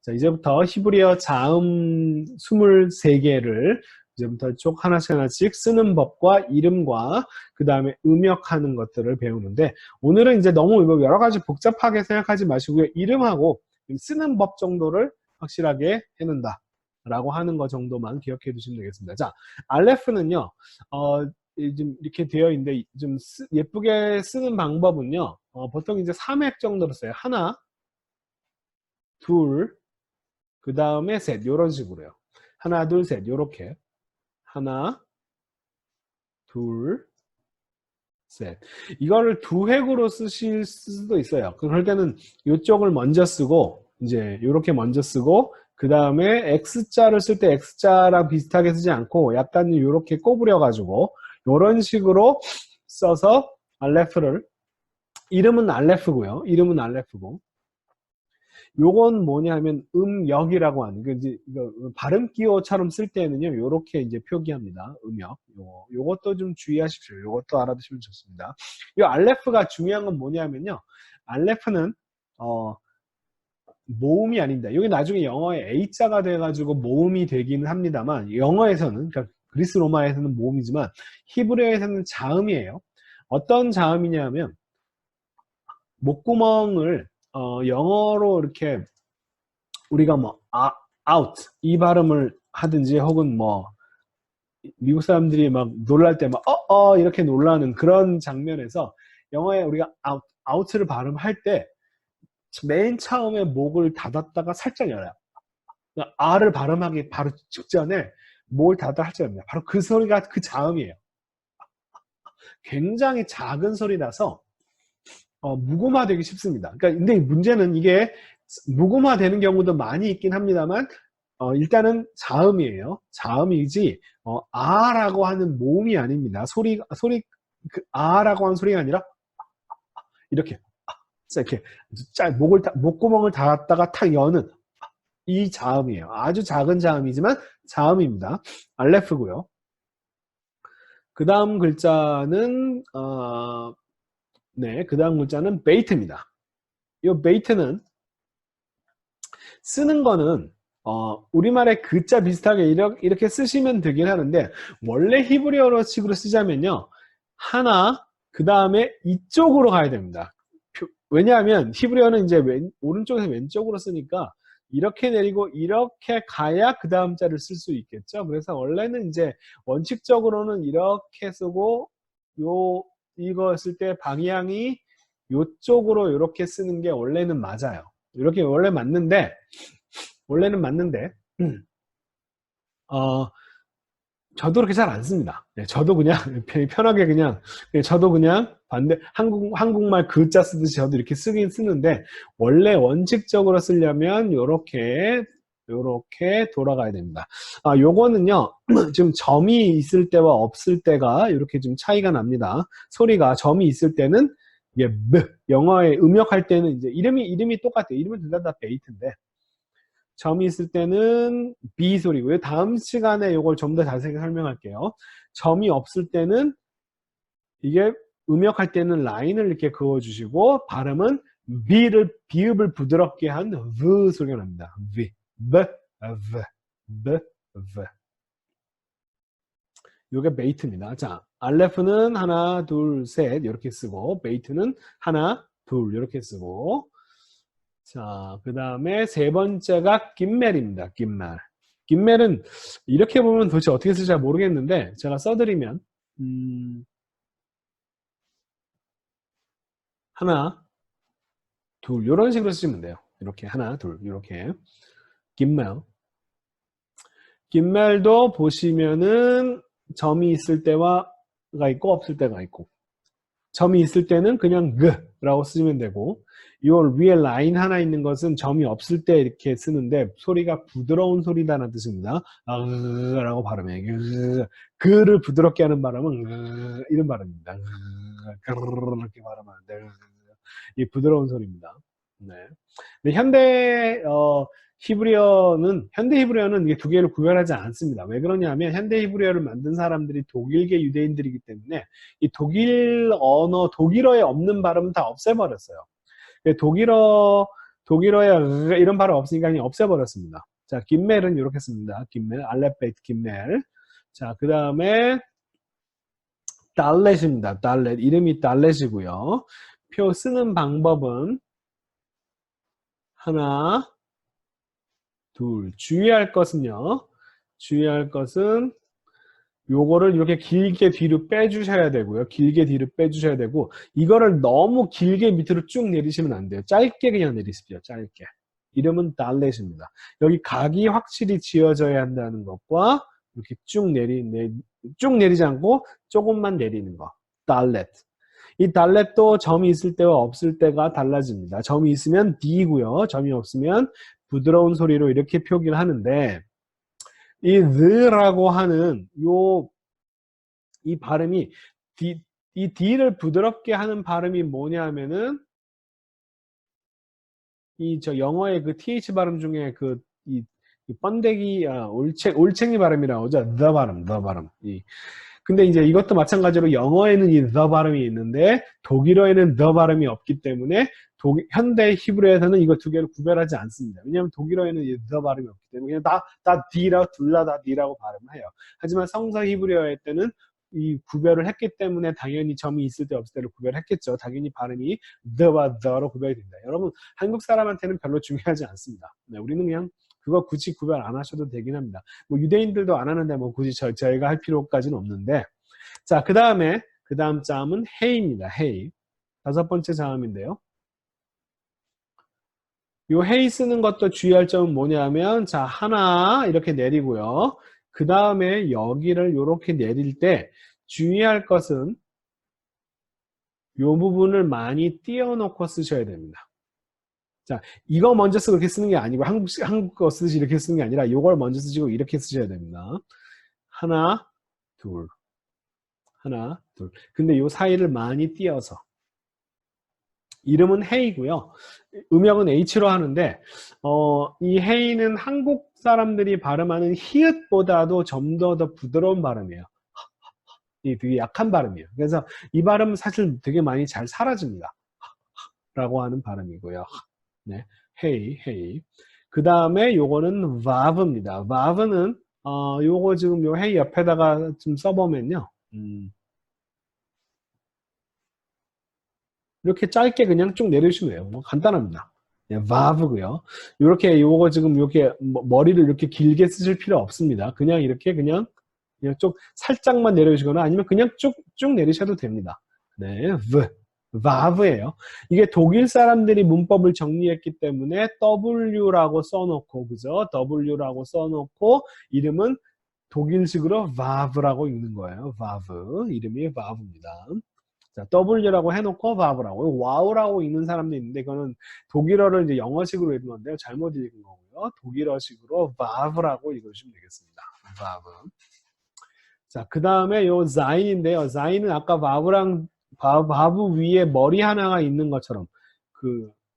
자, 이제부터 히브리어 자음 23개를 이제부터 쭉 하나씩 쓰는 법과 이름과 그 다음에 음역하는 것들을 배우는데, 오늘은 이제 너무 여러 가지 복잡하게 생각하지 마시고요. 이름하고 쓰는 법 정도를 확실하게 해놓는다 라고 하는 것 정도만 기억해 두시면 되겠습니다. 자, 알레프는요, 좀 이렇게 되어 있는데, 좀 예쁘게 쓰는 방법은요, 보통 이제 3획 정도로 써요. 하나, 둘, 그 다음에 셋, 요런 식으로요. 하나, 둘, 셋, 요렇게. 하나, 둘, 셋. 이거를 두 획으로 쓰실 수도 있어요. 그럴 때는 이쪽을 먼저 쓰고, 이제 요렇게 먼저 쓰고, 그 다음에 X자를 쓸 때 X자랑 비슷하게 쓰지 않고, 약간 요렇게 꼬부려가지고, 요런 식으로 써서 알레프를, 이름은 알레프고요. 이름은 알레프고. 요건 뭐냐면 음역이라고 하는 그 이제 발음 기호처럼 쓸 때는요 요렇게 이제 표기합니다. 음역. 요것도 좀 주의하십시오. 요것도 알아두시면 좋습니다. 요 알레프가 중요한 건 뭐냐면요, 알레프는 모음이 아닙니다. 여기 나중에 영어에 A자가 돼가지고 모음이 되기는 합니다만, 영어에서는, 그러니까 그리스 로마에서는 모음이지만 히브리어에서는 자음이에요. 어떤 자음이냐면 목구멍을 영어로 이렇게 우리가 뭐 out 이 발음을 하든지, 혹은 뭐 미국 사람들이 막 놀랄 때 막 이렇게 놀라는 그런 장면에서 영어에 우리가 out를 발음할 때 맨 처음에 목을 닫았다가 살짝 열어요. 그러니까 R을 발음하기 바로 직전에 목을 닫았다가 살짝 엽니다. 바로 그 소리가 그 자음이에요. 굉장히 작은 소리라서 무음화되기 쉽습니다. 그러니까 근데 문제는 이게 무음화되는 경우도 많이 있긴 합니다만, 일단은 자음이에요. 자음이지 아라고 하는 모음이 아닙니다. 소리 그 아라고 하는 소리가 아니라 이렇게 이렇게 목구멍을 닫았다가 탁 여는 이 자음이에요. 아주 작은 자음이지만 자음입니다. 알레프고요. 그 다음 글자는 그 다음 글자는 베이트입니다. 이 베이트는 쓰는 거는 우리말의 그자 비슷하게 이렇게 쓰시면 되긴 하는데, 원래 히브리어로 식으로 쓰자면요, 하나, 그 다음에 이쪽으로 가야 됩니다. 왜냐하면 히브리어는 이제 오른쪽에서 왼쪽으로 쓰니까 이렇게 내리고 이렇게 가야 그 다음 자를 쓸 수 있겠죠. 그래서 원래는 이제 원칙적으로는 이렇게 쓰고, 이거 쓸 때 방향이 요쪽으로 이렇게 쓰는 게 원래는 맞아요. 이렇게 원래는 맞는데 저도 그렇게 잘 안 씁니다. 저도 그냥 편하게 그냥 저도 그냥 반대 한국말 글자 쓰듯이 저도 이렇게 쓰긴 쓰는데, 원래 원칙적으로 쓰려면 요렇게 돌아가야 됩니다. 요거는요 지금 점이 있을 때와 없을 때가 이렇게 좀 차이가 납니다. 소리가 점이 있을 때는 이게 영어에 음역할 때는 이제 이름이 똑같아요. 이름은 둘 다 베이트인데, 점이 있을 때는 B 소리고요. 다음 시간에 이걸 좀 더 자세히 설명할게요. 점이 없을 때는 이게 음역할 때는 라인을 이렇게 그어주시고, 발음은 비읍을 부드럽게 한 V 소리가 납니다. V, B, V. 이게 베이트입니다. 자, 알레프는 하나, 둘, 셋 이렇게 쓰고, 베이트는 하나, 둘 이렇게 쓰고, 자, 그 다음에 세 번째가 김멜입니다. 김멜은 이렇게 보면 도대체 어떻게 쓸지 잘 모르겠는데, 제가 써드리면 하나, 둘 이런 식으로 쓰시면 돼요. 이렇게 하나, 둘 이렇게. 김멜도 보시면은 점이 있을 때가 있고 없을 때가 있고, 점이 있을 때는 그냥 라고 쓰시면 되고, 이걸 위에 라인 하나 있는 것은 점이 없을 때 이렇게 쓰는데 소리가 부드러운 소리다라는 뜻입니다. 라고 발음해요. 그를 부드럽게 하는 발음은 이런 발음입니다. 이렇게 발음하는데 이 부드러운 소리입니다. 네. 근데 현대 히브리어는 이게 두 개를 구별하지 않습니다. 왜 그러냐면 현대 히브리어를 만든 사람들이 독일계 유대인들이기 때문에 이 독일어에 없는 발음은 다 없애버렸어요. 독일어에 이런 발음 없으니까 그냥 없애버렸습니다. 자, 김멜은 이렇게 씁니다. 김멜, 알레베이트 김멜. 자, 그 다음에 달렛입니다. 달렛. 이름이 달렛이고요. 표 쓰는 방법은 하나, 둘. 주의할 것은요. 주의할 것은 요거를 이렇게 길게 뒤로 빼주셔야 되고요. 길게 뒤로 빼주셔야 되고 이거를 너무 길게 밑으로 쭉 내리시면 안 돼요. 짧게 그냥 내리십시오. 짧게. 이름은 달렛입니다. 여기 각이 확실히 지어져야 한다는 것과 이렇게 쭉 내리지 않고 조금만 내리는 거. 달렛. 이 달렛도 점이 있을 때와 없을 때가 달라집니다. 점이 있으면 D고요. 점이 없으면 부드러운 소리로 이렇게 표기를 하는데 이 느라고 하는 이 발음이 이 D를 부드럽게 하는 발음이 뭐냐면은 이 영어의 그 TH 발음 중에 이 번데기 올챙이 발음이라고 하죠. the 발음. 근데 이제 이것도 마찬가지로 영어에는 이 the 발음이 있는데 독일어에는 the 발음이 없기 때문에 현대 히브리어에서는 이거 두 개를 구별하지 않습니다. 왜냐하면 독일어에는 이 the 발음이 없기 때문에 그냥 다 D라고 둘 다 D라고 발음을 해요. 하지만 성서 히브리어의 때는 이 구별을 했기 때문에 당연히 점이 있을 때 없을 때를 구별했겠죠. 당연히 발음이 the와 the로 구별이 됩니다. 여러분 한국 사람한테는 별로 중요하지 않습니다. 네, 우리는 그냥 그거 굳이 구별 안 하셔도 되긴 합니다. 뭐 유대인들도 안 하는데 뭐 굳이 저희가 할 필요까지는 없는데 자, 그 다음 자음은 헤이입니다. 헤이. 다섯 번째 자음인데요. 요 헤이 쓰는 것도 주의할 점은 뭐냐면 자, 하나 이렇게 내리고요. 그 다음에 여기를 이렇게 내릴 때 주의할 것은 요 부분을 많이 띄워놓고 쓰셔야 됩니다. 자, 이거 먼저 쓰고 이렇게 쓰는 게 아니고 한국 거 쓰듯이 이렇게 쓰는 게 아니라 이걸 먼저 쓰시고 이렇게 쓰셔야 됩니다. 하나, 둘. 하나, 둘. 근데 요 사이를 많이 띄어서. 이름은 헤이고요. 음역은 H로 하는데 이 헤이는 한국 사람들이 발음하는 히읗보다도 좀 더 부드러운 발음이에요. 되게 약한 발음이에요. 그래서 이 발음은 사실 되게 많이 잘 사라집니다. 라고 하는 발음이고요. 네, 헤이. 그 다음에 요거는 vav입니다. vav는 요거 지금 요 헤이 옆에다가 좀 써보면요. 이렇게 짧게 그냥 쭉 내려주시면 돼요. 뭐 간단합니다. 네, vav고요. 이렇게 요거 지금 이렇게 머리를 이렇게 길게 쓰실 필요 없습니다. 그냥 이렇게 그냥 쭉 살짝만 내려주시거나 아니면 그냥 쭉 내리셔도 됩니다. 네, vav예요. 이게 독일 사람들이 문법을 정리했기 때문에 W라고 써놓고 그죠? W라고 써놓고 이름은 독일식으로 vav라고 읽는 거예요. vav. 이름이 vav입니다. 자, W라고 해놓고 vav라고. wow라고 읽는 사람도 있는데 이거는 독일어를 이제 영어식으로 읽은 건데요. 잘못 읽은 거고요. 독일어식으로 vav라고 읽으시면 되겠습니다. vav. 자, 그 다음에 요 zain인데요. zain은 아까 vav랑 위에 머리 하나가 있는 것처럼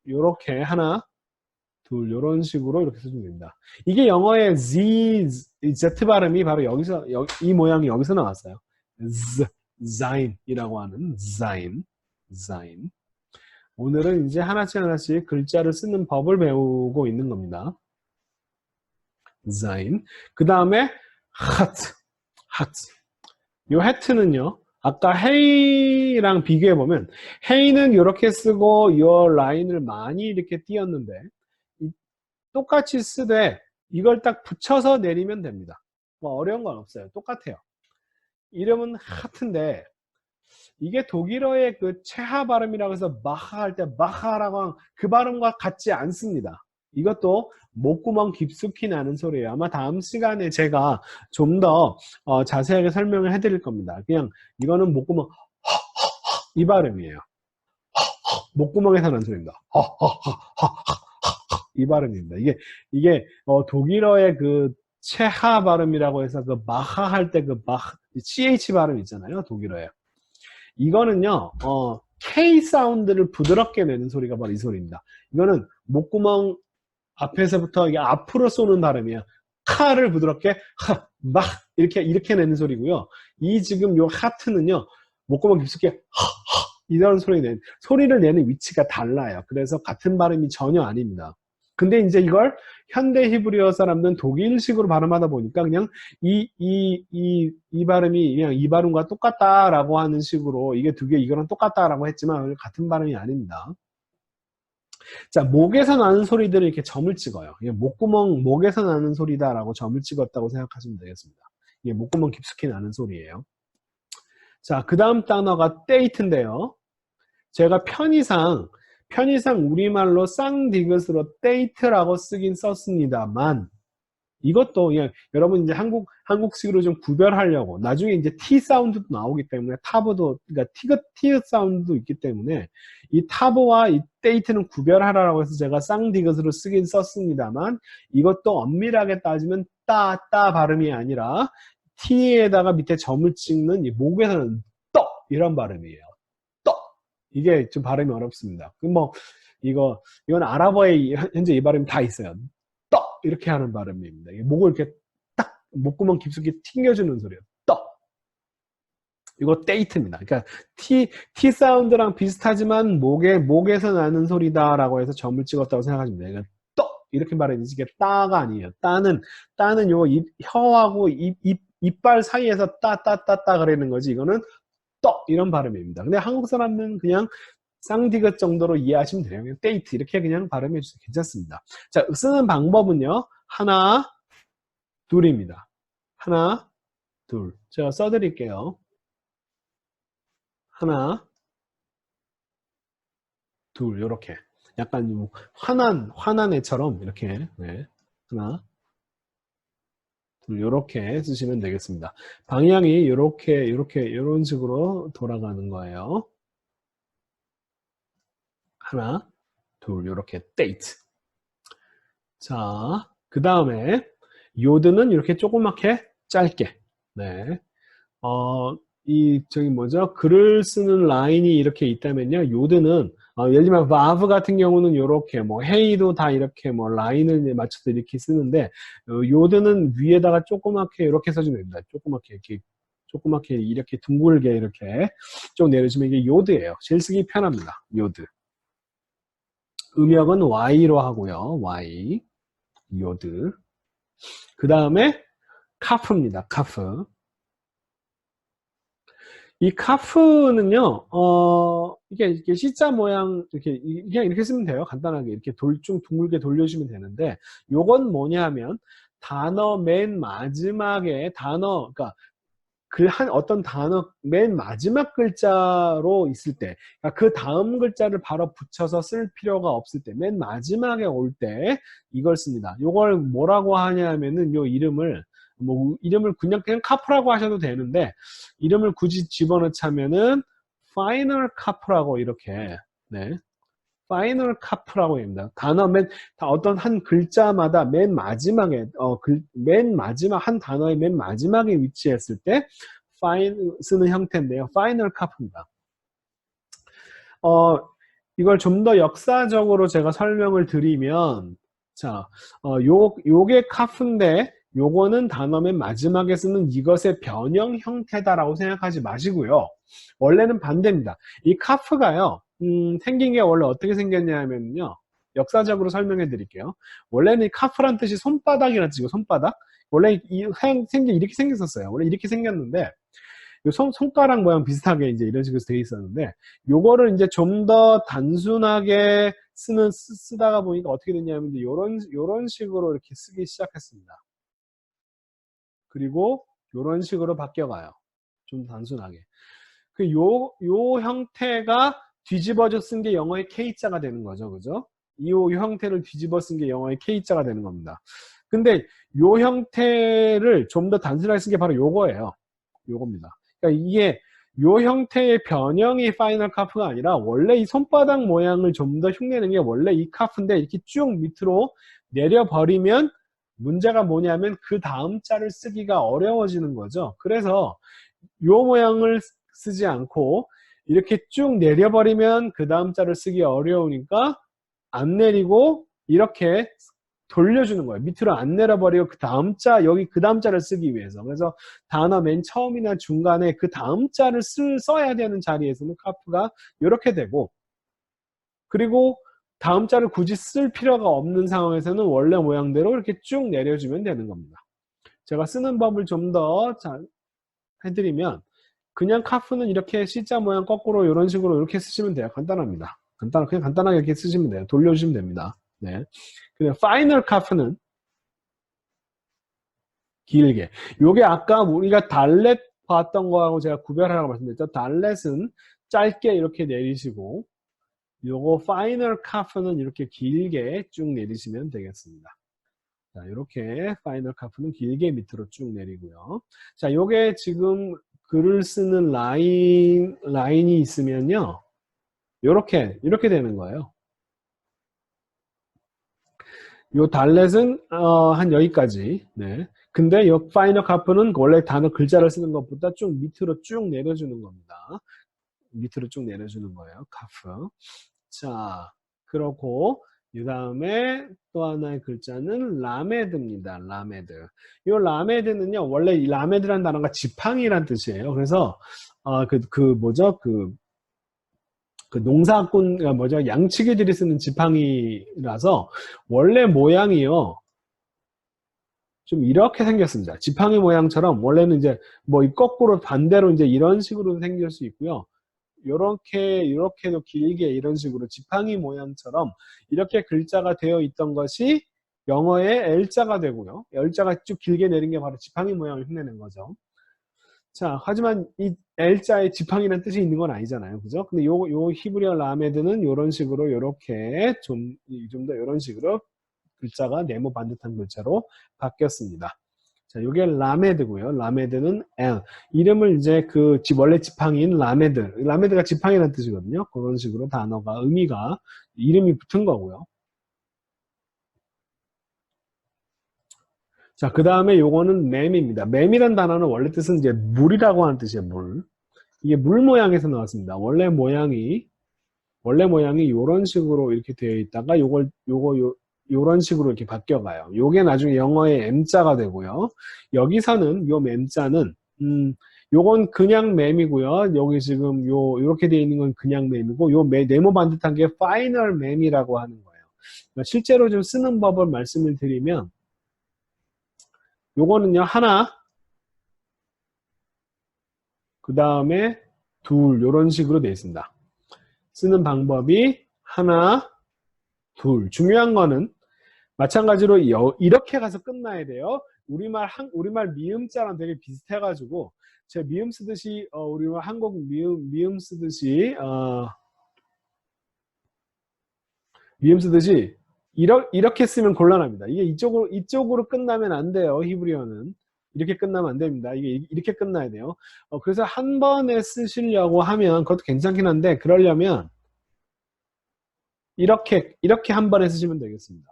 요렇게 하나, 둘 요런 식으로 이렇게 쓰시면 됩니다. 이게 영어의 Z 발음이 바로 여기서 이 모양이 여기서 나왔어요. zain이라고 하는 zain. 오늘은 이제 하나씩 글자를 쓰는 법을 배우고 있는 겁니다. zain. 그 다음에 hat. 요 hat는요. 아까 헤이랑 비교해보면 헤이는 이렇게 쓰고 이 라인을 많이 이렇게 띄었는데 똑같이 쓰되 이걸 딱 붙여서 내리면 됩니다. 뭐 어려운 건 없어요. 똑같아요. 이름은 하트인데 이게 독일어의 그 체하 발음이라고 해서 마하 할 때 마하라고 그 발음과 같지 않습니다. 이것도 목구멍 깊숙이 나는 소리예요. 아마 다음 시간에 제가 좀 더 자세하게 설명을 해드릴 겁니다. 그냥 이거는 목구멍 이 발음이에요. 목구멍에서 나는 소리입니다. 이 발음입니다. 이게 독일어의 그 체하 발음이라고 해서 그 마하 할 때 그 CH 발음 있잖아요. 독일어에. 이거는요, K 사운드를 부드럽게 내는 소리가 바로 이 소리입니다. 이거는 목구멍 앞에서부터 이게 앞으로 쏘는 발음이에요. 카를 부드럽게 막 이렇게 내는 소리고요. 이 지금 요 하트는요, 목구멍 깊숙이 이런 소리를 내는 위치가 달라요. 그래서 같은 발음이 전혀 아닙니다. 근데 이제 이걸 현대 히브리어 사람들은 독일식으로 발음하다 보니까 그냥 이 발음이 그냥 이 발음과 똑같다라고 하는 식으로 이게 두 개 이거랑 똑같다라고 했지만 같은 발음이 아닙니다. 자, 목에서 나는 소리들을 이렇게 점을 찍어요. 이게 목에서 나는 소리다라고 점을 찍었다고 생각하시면 되겠습니다. 이게 목구멍 깊숙이 나는 소리예요. 자, 그 다음 단어가 데이트인데요. 제가 편의상 우리말로 쌍디귿으로 데이트라고 쓰긴 썼습니다만, 이것도 그냥 여러분 이제 한국식으로 좀 구별하려고 나중에 이제 T 사운드도 나오기 때문에 그러니까 T 사운드도 있기 때문에 이 타브와 이 데이트는 구별하라고 해서 제가 쌍디귿으로 쓰긴 썼습니다만, 이것도 엄밀하게 따지면 따 발음이 아니라 T에다가 밑에 점을 찍는 이 목에서는 떠 이런 발음이에요. 떠 이게 좀 발음이 어렵습니다. 뭐 이건 아랍어에 현재 이 발음이 다 있어요. 떠 이렇게 하는 발음입니다. 목을 이렇게 딱 목구멍 깊숙이 튕겨주는 소리예요. 떠. 이거 데이트입니다. 그러니까 T 사운드랑 비슷하지만 목에서 나는 소리다라고 해서 점을 찍었다고 생각하시면 돼요. 그러니까 떠 이렇게 말해야지 이게 따가 아니에요. 따는 요 혀하고 이빨 사이에서 따 그러는 거지. 이거는 떠 이런 발음입니다. 근데 한국 사람들은 그냥 쌍디귿 정도로 이해하시면 돼요. 그냥 데이트 이렇게 그냥 발음해 주세요. 괜찮습니다. 자, 쓰는 방법은요. 하나, 둘입니다. 하나, 둘. 제가 써드릴게요. 하나, 둘 이렇게 약간 화난 애처럼 이렇게 네. 하나, 둘 이렇게 쓰시면 되겠습니다. 방향이 이렇게 이런 식으로 돌아가는 거예요. 하나, 둘 이렇게 데이트. 자, 그 다음에 요드는 이렇게 조그맣게 짧게. 네. 저기 뭐죠? 글을 쓰는 라인이 이렇게 있다면요. 요드는 예를 들면 바브 같은 경우는 이렇게 뭐 헤이도 다 이렇게 뭐 라인을 맞춰서 이렇게 쓰는데 요드는 위에다가 조그맣게 이렇게 써주면 됩니다. 조그맣게 이렇게 둥글게 이렇게 좀 내려주면 이게 요드예요. 제일 쓰기 편합니다. 요드. 음역은 Y로 하고요. Y. 요드. 그 다음에 카프입니다. 카프. 이 카프는요, 이게 C자 모양, 그냥 이렇게 쓰면 돼요. 간단하게. 이렇게 둥글게 돌려주면 되는데, 요건 뭐냐 하면, 단어 맨 마지막에 그러니까 어떤 단어 맨 마지막 글자로 있을 때, 그러니까 그 다음 글자를 바로 붙여서 쓸 필요가 없을 때, 맨 마지막에 올 때 이걸 씁니다. 요걸 뭐라고 하냐 하면은 요 이름을 그냥 카프라고 하셔도 되는데, 이름을 굳이 집어넣자면은 파이널 카프라고 이렇게, 네. 파이널 카프라고 합니다. 어떤 한 글자마다 맨 마지막에, 한 단어의 맨 마지막에 위치했을 때, 쓰는 형태인데요. 파이널 카프입니다. 이걸 좀 더 역사적으로 제가 설명을 드리면, 자, 요게 카프인데, 요거는 단어 맨 마지막에 쓰는 이것의 변형 형태다라고 생각하지 마시고요. 원래는 반대입니다. 이 카프가요, 생긴 게 원래 어떻게 생겼냐면요. 역사적으로 설명해 드릴게요. 원래는 이 카프란 뜻이 손바닥이라는 뜻이고, 손바닥. 원래 이렇게 생겼었어요. 원래 이렇게 생겼는데, 손가락 모양 비슷하게 이제 이런 식으로 되어 있었는데, 요거를 이제 좀 더 단순하게 쓰다가 보니까 어떻게 됐냐면, 요런 식으로 이렇게 쓰기 시작했습니다. 그리고 요런 식으로 바뀌어가요. 좀 단순하게. 요 형태가 뒤집어져 쓴 게 영어의 K자가 되는 거죠. 그죠? 이 형태를 뒤집어 쓴 게 영어의 K자가 되는 겁니다. 근데 요 형태를 좀 더 단순하게 쓴 게 바로 요거예요. 요겁니다. 그러니까 이게 요 형태의 변형이 파이널 카프가 아니라 원래 이 손바닥 모양을 좀 더 흉내내는 게 원래 이 카프인데 이렇게 쭉 밑으로 내려버리면 문제가 뭐냐면 그 다음 자를 쓰기가 어려워지는 거죠. 그래서 요 모양을 쓰지 않고 이렇게 쭉 내려버리면 그 다음 자를 쓰기 어려우니까 안 내리고 이렇게 돌려주는 거예요. 밑으로 안 내려버리고 그 다음 자, 여기 그 다음 자를 쓰기 위해서. 그래서 단어 맨 처음이나 중간에 그 다음 자를 써야 되는 자리에서는 카프가 이렇게 되고, 그리고 다음 자를 굳이 쓸 필요가 없는 상황에서는 원래 모양대로 이렇게 쭉 내려주면 되는 겁니다. 제가 쓰는 법을 좀 더 해드리면, 그냥 카프는 이렇게 C자 모양 거꾸로 이런 식으로 이렇게 쓰시면 돼요. 간단합니다. 그냥 간단하게 이렇게 쓰시면 돼요. 돌려주시면 됩니다. 네. 그냥 파이널 카프는 길게. 요게 아까 우리가 달렛 봤던 거하고 제가 구별하라고 말씀드렸죠. 달렛은 짧게 이렇게 내리시고, 요거 파이널 카프는 이렇게 길게 쭉 내리시면 되겠습니다. 자, 이렇게 파이널 카프는 길게 밑으로 쭉 내리고요. 자, 요게 지금 글을 쓰는 라인이 있으면요. 이렇게 되는 거예요. 요 달렛은 한 여기까지. 네. 근데 요 파이널 카프는 원래 단어 글자를 쓰는 것보다 좀 밑으로 쭉 내려주는 겁니다. 밑으로 쭉 내려주는 거예요. 카프. 자, 그렇고 그 다음에 또 하나의 글자는 라메드입니다. 라메드. 요 라메드는요, 원래 이 라메드라는 단어가 지팡이란 뜻이에요. 그래서 뭐죠? 그 농사꾼 뭐죠? 양치기들이 쓰는 지팡이라서 원래 모양이요. 좀 이렇게 생겼습니다. 지팡이 모양처럼 원래는 이제 뭐 이 거꾸로 반대로 이제 이런 식으로 생길 수 있고요. 이렇게도 길게 이런 식으로 지팡이 모양처럼 이렇게 글자가 되어 있던 것이 영어의 L자가 되고요. L자가 쭉 길게 내린 게 바로 지팡이 모양을 흉내낸 거죠. 자, 하지만 이 L자에 지팡이라는 뜻이 있는 건 아니잖아요. 그죠? 근데 요 히브리어 라메드는 이런 식으로 이렇게 좀 더 이런 식으로 글자가 네모 반듯한 글자로 바뀌었습니다. 자, 요게 라메드고요. 라메드는 L. 이름을 이제 원래 지팡이인 라메드. 라메드가 지팡이라는 뜻이거든요. 그런 식으로 단어가, 의미가, 이름이 붙은 거고요. 자, 그 다음에 요거는 맴입니다. 맴이란 단어는 원래 뜻은 이제 물이라고 하는 뜻이에요, 물. 이게 물 모양에서 나왔습니다. 원래 모양이 요런 식으로 이렇게 되어 있다가 요런 식으로 이렇게 바뀌어가요. 요게 나중에 영어의 M자가 되고요. 여기서는 요 M자는, 요건 그냥 맴이고요. 여기 지금 요렇게 되어 있는 건 그냥 맴이고, 네모 반듯한 게 파이널 맴이라고 하는 거예요. 그러니까 실제로 좀 쓰는 법을 말씀을 드리면, 요거는요, 하나, 그 다음에 둘, 요런 식으로 되어 있습니다. 쓰는 방법이 하나, 둘. 중요한 거는 마찬가지로 이렇게 가서 끝나야 돼요. 우리말 미음자랑 되게 비슷해가지고 제가 미음 쓰듯이 우리말 한국 미음 쓰듯이 이렇게 쓰면 곤란합니다. 이게 이쪽으로 끝나면 안 돼요. 히브리어는 이렇게 끝나면 안 됩니다. 이게 이렇게 끝나야 돼요. 그래서 한 번에 쓰시려고 하면 그것도 괜찮긴 한데 그러려면 이렇게 한 번에 쓰시면 되겠습니다.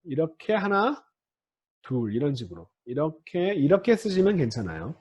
이렇게 하나, 둘 이런 식으로 이렇게 쓰시면 괜찮아요.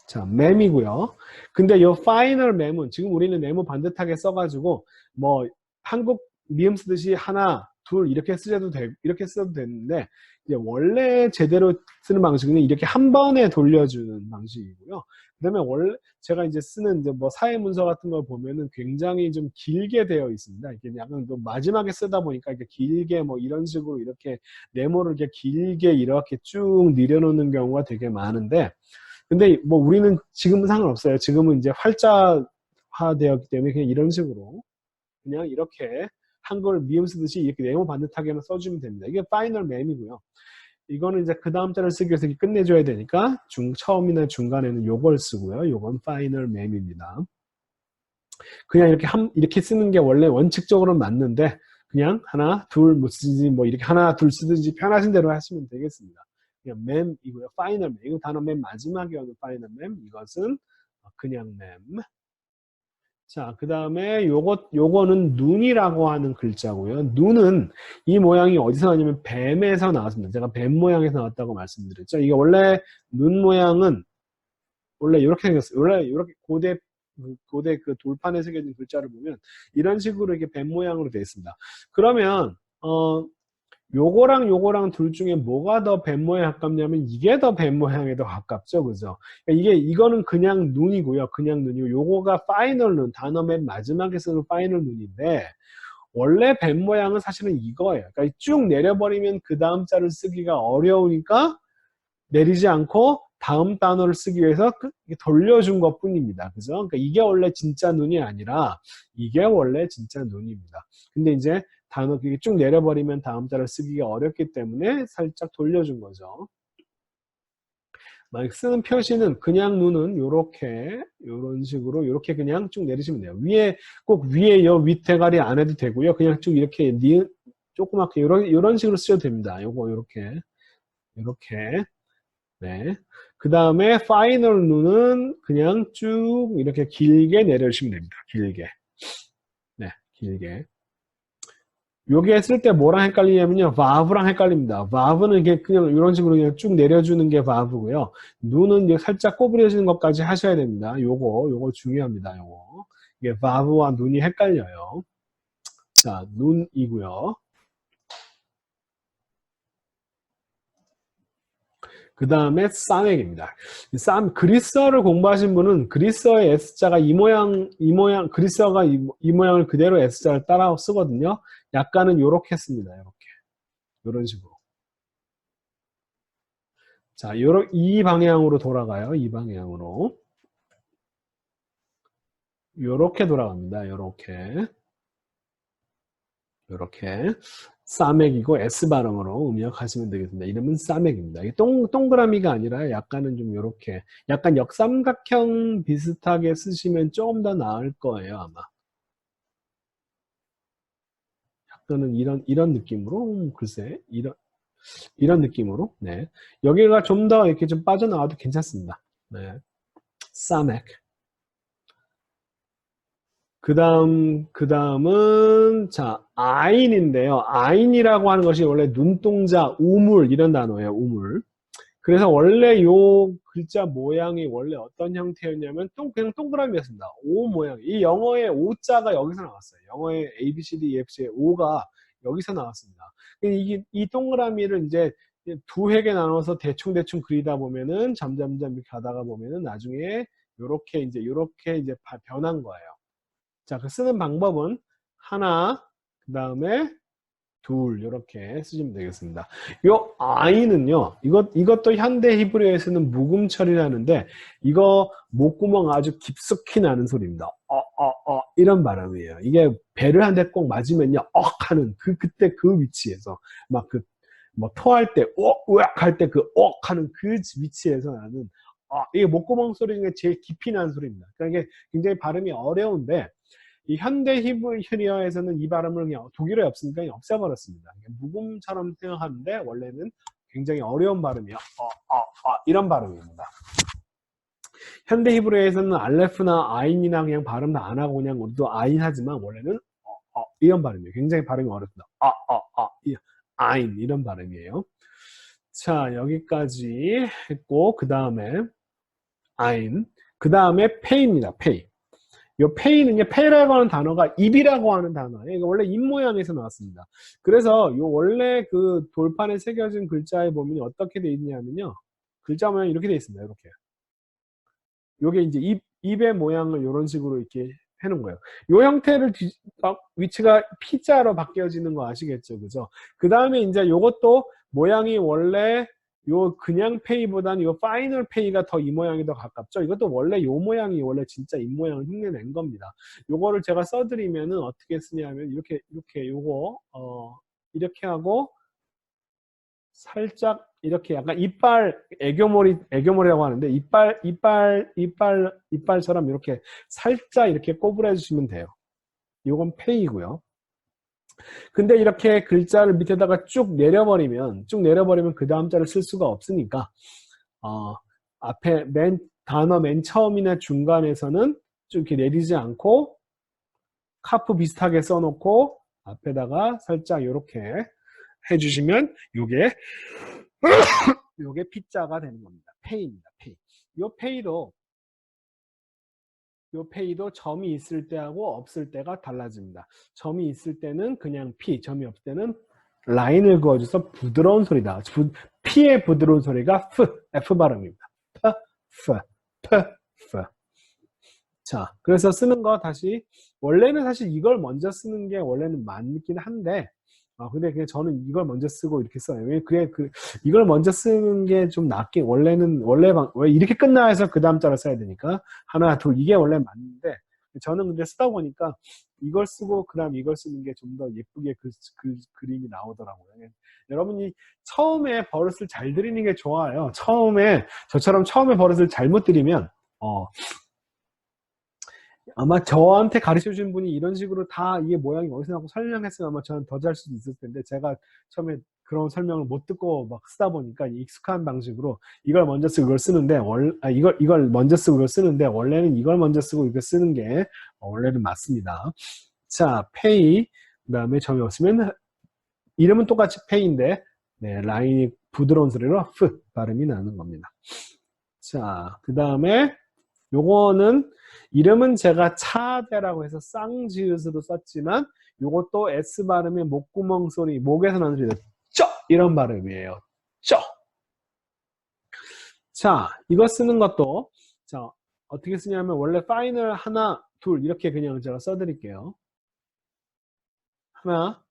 자, 맴이고요. 근데 이 파이널 맴은 지금 우리는 네모 반듯하게 써가지고 뭐 한국 미음 쓰듯이 하나, 둘 이렇게 써도 되는데 이제 원래 제대로 쓰는 방식은 이렇게 한 번에 돌려주는 방식이고요. 그다음에 원래 제가 이제 쓰는 이제 뭐 사회 문서 같은 걸 보면은 굉장히 좀 길게 되어 있습니다. 이게 약간 또 마지막에 쓰다 보니까 이렇게 길게 뭐 이런 식으로 이렇게 네모를 이렇게 길게 이렇게 쭉 늘여놓는 경우가 되게 많은데 근데 뭐 우리는 지금은 상관없어요. 지금은 이제 활자화되었기 때문에 그냥 이런 식으로 그냥 이렇게 한글 미음 쓰듯이 이렇게 네모 반듯하게만 써주면 됩니다. 이게 파이널 맴이고요. 이거는 이제 그 다음 자를 쓰기 위해서 이렇게 끝내줘야 되니까 처음이나 중간에는 요걸 쓰고요. 요건 파이널 맴입니다. 그냥 이렇게 쓰는 게 원래 원칙적으로는 맞는데 그냥 하나, 둘 뭐 쓰든지 뭐 이렇게 하나, 둘 쓰든지 편하신 대로 하시면 되겠습니다. 그냥 맴이고요. 파이널 맴. 이거 단어 맨 마지막에 오는 파이널 맴. 이것은 그냥 맴. 자, 그 다음에 요거는 눈이라고 하는 글자고요. 눈은 이 모양이 어디서 나왔냐면 뱀에서 나왔습니다. 제가 뱀 모양에서 나왔다고 말씀드렸죠. 이게 원래 눈 모양은 원래 이렇게 생겼어요. 원래 이렇게 고대 그 돌판에 새겨진 글자를 보면 이런 식으로 이렇게 뱀 모양으로 되어 있습니다. 그러면 요거랑 요거랑 둘 중에 뭐가 더 뱀 모양에 가깝냐면 이게 더 뱀 모양에 더 가깝죠. 그죠? 그러니까 이거는 그냥 눈이고요. 그냥 눈이고 요거가 파이널 눈, 단어 맨 마지막에 쓰는 파이널 눈인데 원래 뱀 모양은 사실은 이거예요. 그러니까 쭉 내려버리면 그 다음 자를 쓰기가 어려우니까 내리지 않고 다음 단어를 쓰기 위해서 돌려준 것 뿐입니다. 그죠? 그러니까 이게 원래 진짜 눈이 아니라 이게 원래 진짜 눈입니다. 근데 이제 단어 그게 쭉 내려버리면 다음 자를 쓰기가 어렵기 때문에 살짝 돌려준 거죠. 만약 쓰는 표시는 그냥 눈은 요렇게 요런 식으로 이렇게 그냥 쭉 내리시면 돼요. 위에 꼭 위에 요 윗대가리 안 해도 되고요. 그냥 쭉 이렇게 니은 조그맣게 요런 식으로 쓰셔도 됩니다. 요거 요렇게 네. 그 다음에 파이널 눈은 그냥 쭉 이렇게 길게 내려주시면 됩니다. 길게. 네, 길게. 요게 쓸 때 뭐랑 헷갈리냐면요. 바브랑 헷갈립니다. 바브는 이게 그냥 이런 식으로 그냥 쭉 내려주는 게 바브고요. 눈은 이제 살짝 꼬부려지는 것까지 하셔야 됩니다. 요거 중요합니다. 요거. 이게 바브와 눈이 헷갈려요. 자, 눈이고요. 그 다음에 싸맥입니다. 그리스어를 공부하신 분은 그리스어의 S자가 그리스어가 이 모양을 그대로 S자를 따라 쓰거든요. 약간은 요렇게 씁니다. 요런 식으로. 자, 이 방향으로 돌아가요. 이 방향으로. 요렇게 돌아갑니다. 요렇게. 싸맥이고 S 발음으로 음역하시면 되겠습니다. 이름은 싸맥입니다. 이게 동그라미가 아니라 약간은 좀 요렇게 약간 역삼각형 비슷하게 쓰시면 조금 더 나을 거예요, 아마. 약간은 이런 느낌으로 글쎄 이런 느낌으로 네. 여기가 좀 더 이렇게 좀 빠져나와도 괜찮습니다. 네. 싸맥. 그 다음은, 자, 아인인데요. 아인이라고 하는 것이 원래 눈동자, 우물, 이런 단어예요, 우물. 그래서 원래 요 글자 모양이 원래 어떤 형태였냐면, 그냥 동그라미였습니다. O 모양. 이 영어의 O자가 여기서 나왔어요. 영어의 A, B, C, D, E, F, G의 O가 여기서 나왔습니다. 이 동그라미를 이제 두 획에 나눠서 대충 그리다 보면은, 점점점 이렇게 가다가 보면은 나중에 요렇게 이제 변한 거예요. 자, 그 쓰는 방법은 하나, 그 다음에 둘 이렇게 쓰시면 되겠습니다. 요 아이는요, 이것도 현대 히브리어에서는 묵음 처리라는데 이거 목구멍 아주 깊숙이 나는 소리입니다. 이런 발음이에요. 이게 배를 한 대 꼭 맞으면요, 하는 그때 그 위치에서 막 뭐 토할 때 으악 할 때 하는 그 위치에서 나는 이게 목구멍 소리 중에 제일 깊이 나는 소리입니다. 그러니까 이게 굉장히 발음이 어려운데 이 현대 히브리어에서는 이 발음을 그냥 독일어에 없으니까 그냥 없애버렸습니다. 묵음처럼 생각하는데 원래는 굉장히 어려운 발음이에요. 이런 발음입니다. 현대 히브리어에서는 알레프나 아인이나 그냥 발음 다 안 하고 그냥 우리도 아인 하지만 원래는 이런 발음이에요. 굉장히 발음이 어렵습니다. 아인 이런 발음이에요. 자, 여기까지 했고 그 다음에 아인 그 다음에 페이입니다. 페이. 요 페이는요, 페이라고 하는 단어가 입이라고 하는 단어예요. 이거 원래 입 모양에서 나왔습니다. 그래서 요 원래 그 돌판에 새겨진 글자에 보면 어떻게 돼 있냐면요. 글자 모양이 이렇게 돼 있습니다. 이렇게. 요게 이제 입의 모양을 이런 식으로 이렇게 해놓은 거예요. 요 형태를 위치가 P자로 바뀌어지는 거 아시겠죠? 그죠? 그 다음에 이제 요것도 모양이 원래 요 그냥 페이보다는 요 파이널 페이가 더 이 모양이 더 가깝죠. 이것도 원래 요 모양이 원래 진짜 입 모양을 흉내낸 겁니다. 요거를 제가 써드리면은 어떻게 쓰냐면 이렇게 요거 이렇게 하고 살짝 이렇게 약간 애교머리라고 하는데 이빨처럼 이렇게 살짝 이렇게 꼬부려 주시면 돼요. 요건 페이고요. 근데 이렇게 글자를 밑에다가 쭉 내려버리면 그 다음 자를 쓸 수가 없으니까 앞에 단어 맨 처음이나 중간에서는 좀 이렇게 내리지 않고 카프 비슷하게 써놓고 앞에다가 살짝 이렇게 해주시면 요게 P자가 되는 겁니다. 페이입니다. 페이. 요 페이도 점이 있을 때하고 없을 때가 달라집니다. 점이 있을 때는 그냥 P, 점이 없을 때는 라인을 그어줘서 부드러운 소리다. P의 부드러운 소리가 F 발음입니다. F. 자, 그래서 쓰는 거 다시, 원래는 사실 이걸 먼저 쓰는 게 원래는 맞긴 한데, 근데 그냥 저는 이걸 먼저 쓰고 이렇게 써요. 왜, 이걸 먼저 쓰는 게 좀 낫긴, 왜 이렇게 끝나야 해서 그 다음 자를 써야 되니까, 하나, 둘, 이게 원래 맞는데, 저는 근데 쓰다 보니까 이걸 쓰고 그 다음 이걸 쓰는 게 좀 더 예쁘게 그림이 나오더라고요. 여러분이 처음에 버릇을 잘 들이는 게 좋아요. 저처럼 처음에 버릇을 잘못 들이면, 아마 저한테 가르쳐 준 분이 이런 식으로 다 이게 모양이 어디서 나고 설명했으면 아마 저는 더 잘 수도 있을 텐데, 제가 처음에 그런 설명을 못 듣고 막 쓰다 보니까 익숙한 방식으로 이걸 먼저 쓰고 이걸 쓰는데, 이걸 먼저 쓰고 이걸 쓰는데, 원래는 이걸 먼저 쓰고 이걸 쓰는 게 원래는 맞습니다. 자, pay, 그 다음에 점이 없으면 이름은 똑같이 pay인데, 네, 라인이 부드러운 소리로 F 발음이 나는 겁니다. 자, 그 다음에 요거는 이름은 제가 차대라고 해서 쌍지읒으로 썼지만 요것도 S 발음의 목구멍 소리, 목에서 나는 소리, 쩌! 이런 발음이에요. 쩌! 자, 이거 쓰는 것도, 자, 어떻게 쓰냐면 원래 파이널 하나, 둘 이렇게 그냥 제가 써드릴게요. 하나,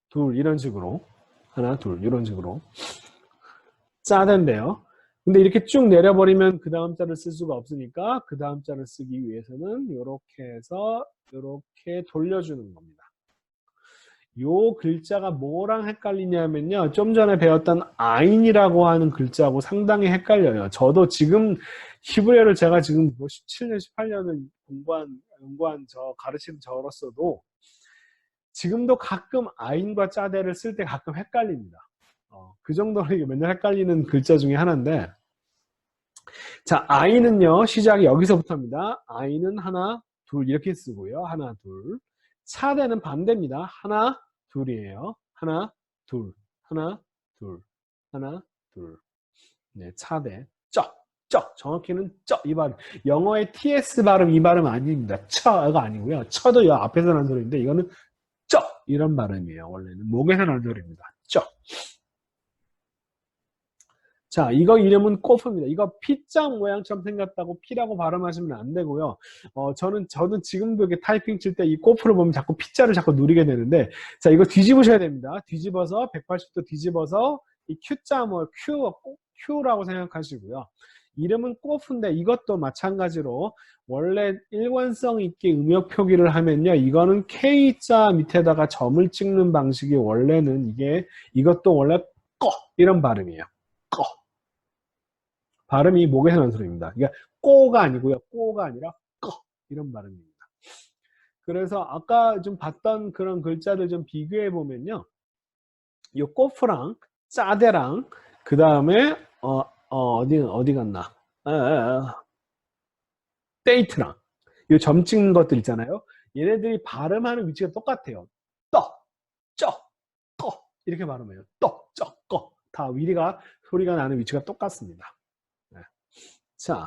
둘 이런 식으로, 하나, 둘 이런 식으로 짜댄데요. 근데 이렇게 쭉 내려버리면 그 다음 자를 쓸 수가 없으니까 그 다음 자를 쓰기 위해서는 이렇게 해서 이렇게 돌려주는 겁니다. 요 글자가 뭐랑 헷갈리냐면요, 좀 전에 배웠던 아인이라고 하는 글자하고 상당히 헷갈려요. 저도 지금 히브리어를 제가 지금 17년, 18년을 연구한 가르치는 저로서도 지금도 가끔 아인과 짜대를 쓸 때 가끔 헷갈립니다. 그 정도로 이게 맨날 헷갈리는 글자 중에 하나인데, 자, 아이는요, 시작이 여기서부터입니다. 아이는 하나, 둘 이렇게 쓰고요. 하나, 둘. 차대는 반대입니다. 하나, 둘이에요. 하나, 둘, 하나, 둘, 하나, 둘. 네, 차대. 정확히는 이 발음. 영어의 TS 발음, 이 발음 아닙니다. 처가 아니고요. 처도 여 앞에서 나는 소리인데, 이거는 이런 발음이에요. 원래는 목에서 나는 소리입니다. 자, 이거 이름은 꼬프입니다. 이거 P자 모양처럼 생겼다고 P라고 발음하시면 안 되고요. 저는 지금도 이렇게 타이핑 칠 때 이 꼬프를 보면 자꾸 P자를 자꾸 누리게 되는데, 자, 이거 뒤집으셔야 됩니다. 뒤집어서, 180도 뒤집어서, 이 Q자 Q라고 생각하시고요. 이름은 꼬프인데 이것도 마찬가지로 원래 일관성 있게 음역 표기를 하면요. 이거는 K자 밑에다가 점을 찍는 방식이 원래는 이것도 원래 이런 발음이에요. 발음이 목에서 나는 소리입니다. 그러니까 꼬가 아니고요. 꼬가 아니라 이런 발음입니다. 그래서 아까 좀 봤던 그런 글자들 좀 비교해 보면요. 이 꼬프랑 짜대랑 그 다음에 어디 갔나? 데이트랑 이 점 찍는 것들 있잖아요. 얘네들이 발음하는 위치가 똑같아요. 이렇게 발음해요. 다 위리가 소리가 나는 위치가 똑같습니다. 네. 자,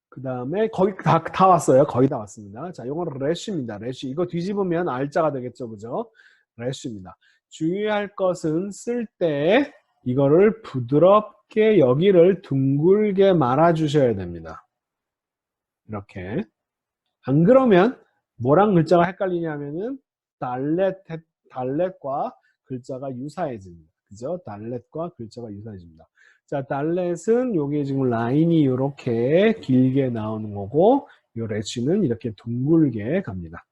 그 다음에 거의 다 왔어요. 거의 다 왔습니다. 자, 이거는 래쉬입니다. 래쉬. 이거 뒤집으면 R자가 되겠죠. 그죠? 래쉬입니다. 주의할 것은 쓸 때 이거를 부드럽게 여기를 둥글게 말아 주셔야 됩니다. 이렇게. 안 그러면 뭐랑 글자가 헷갈리냐면은 달렛과 글자가 유사해집니다. 그죠? 달렛과 글자가 유사해집니다. 자, 달렛은 요게 지금 라인이 이렇게 길게 나오는 거고, 요 래쉬는 이렇게 둥글게 갑니다.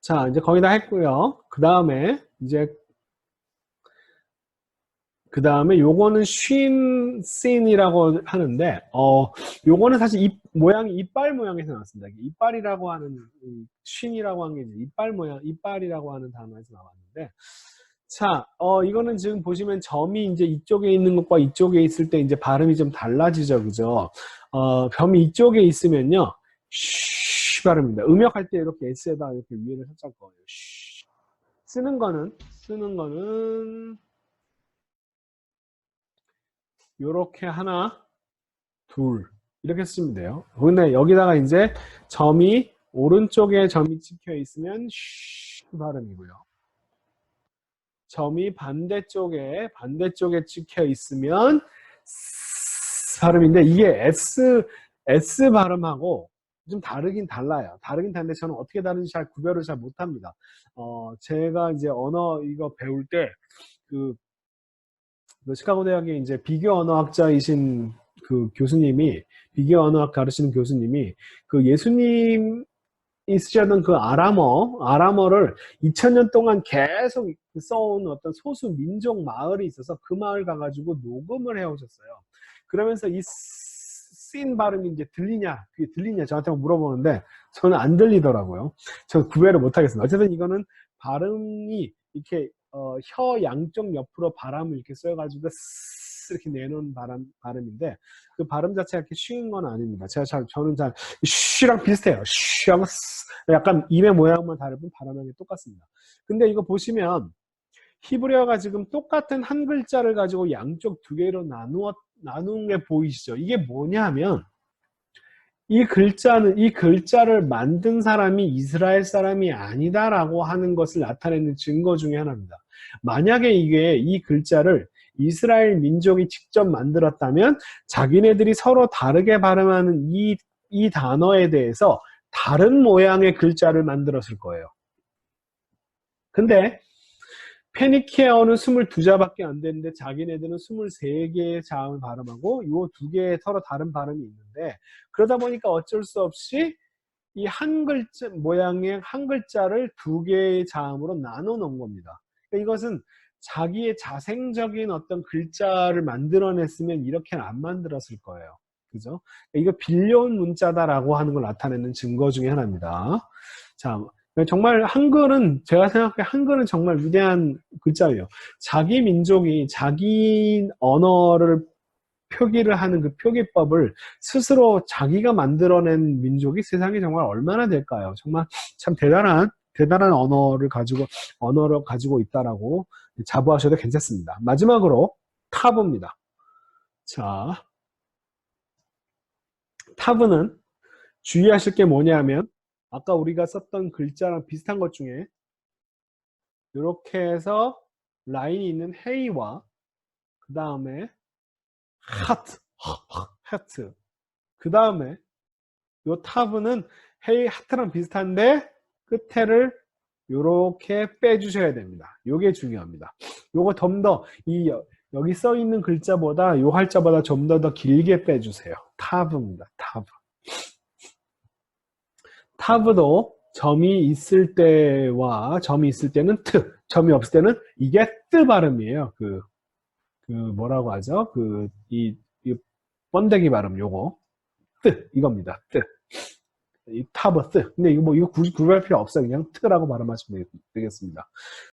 자, 이제 거의 다 했고요. 그 다음에 요거는 쉰씬이라고 하는데, 요거는 사실 모양이 이빨 모양에서 나왔습니다. 이빨이라고 하는, 쉰이라고 하는 게 이빨 모양, 이빨이라고 하는 단어에서 나왔는데, 자, 이거는 지금 보시면 점이 이제 이쪽에 있는 것과 이쪽에 있을 때 이제 발음이 좀 달라지죠. 그죠? 점이 이쪽에 있으면요, 쉬 발음입니다. 음역할 때 이렇게 S에다 이렇게 위에를 살짝 거예요. 쉬. 쓰는 거는, 요렇게 하나, 둘, 이렇게 쓰면 돼요. 근데 여기다가 이제 점이 오른쪽에 점이 찍혀 있으면 쉬 발음이고요. 점이 반대쪽에 찍혀 있으면 스 발음인데 이게 S 발음하고 좀 달라요. 다르긴 다른데 저는 어떻게 다른지 잘 구별을 잘 못합니다. 제가 이제 언어 이거 배울 때 그 시카고 대학의 이제 비교 언어학자이신 그 교수님이 비교 언어학 가르치는 교수님이 그 예수님 쓰셨던 그 아람어를 2000년 동안 계속 써온 어떤 소수 민족 마을이 있어서 그 마을 가가지고 녹음을 해오셨어요. 그러면서 이 씬 발음이 이제 그게 들리냐 저한테 물어보는데 저는 안 들리더라고요. 저 구별을 못하겠습니다. 어쨌든 이거는 발음이 이렇게 혀 양쪽 옆으로 바람을 이렇게 써가지고 이렇게 내놓은 발음인데 그 발음 자체가 이렇게 쉬운 건 아닙니다. 저는 쉬랑 비슷해요. 쉬랑 약간 입의 모양만 다르면 발음이 똑같습니다. 근데 이거 보시면 히브리어가 지금 똑같은 한 글자를 가지고 양쪽 두 개로 나눈 게 보이시죠? 이게 뭐냐면 이 글자를 만든 사람이 이스라엘 사람이 아니다라고 하는 것을 나타내는 증거 중에 하나입니다. 만약에 이 글자를 이스라엘 민족이 직접 만들었다면 자기네들이 서로 다르게 발음하는 이 단어에 대해서 다른 모양의 글자를 만들었을 거예요. 근데 페니키아어는 22자밖에 안 되는데 자기네들은 23개의 자음을 발음하고 이 두 개의 서로 다른 발음이 있는데 그러다 보니까 어쩔 수 없이 이 한 글자 모양의 한 글자를 두 개의 자음으로 나눠 놓은 겁니다. 그러니까 이것은 자기의 자생적인 어떤 글자를 만들어냈으면 이렇게는 안 만들었을 거예요. 그죠? 이거 빌려온 문자다라고 하는 걸 나타내는 증거 중에 하나입니다. 자, 정말 한글은 제가 생각해 한글은 정말 위대한 글자예요. 자기 민족이 자기 언어를 표기를 하는 그 표기법을 스스로 자기가 만들어낸 민족이 세상에 정말 얼마나 될까요? 정말 참 대단한 언어를 가지고 있다라고 자부하셔도 괜찮습니다. 마지막으로 타브입니다. 자, 타브는 주의하실 게 뭐냐면 아까 우리가 썼던 글자랑 비슷한 것 중에 이렇게 해서 라인이 있는 헤이와 그 다음에 하트 그 다음에 이 타브는 헤이 하트랑 비슷한데 끝에를 이렇게 빼주셔야 됩니다. 이게 중요합니다. 요거 좀 더 여기 써 있는 글자보다 요 할자보다 좀 더 길게 빼주세요. 타브입니다. 타브도 점이 있을 때와 점이 있을 때는 점이 없을 때는 이게 뜨 발음이에요. 뭐라고 하죠? 이 번데기 발음 요거 이겁니다. 이 타브 근데 이거 굳이 구별할 필요 없어요. 그냥 트라고 발음하시면 되겠습니다.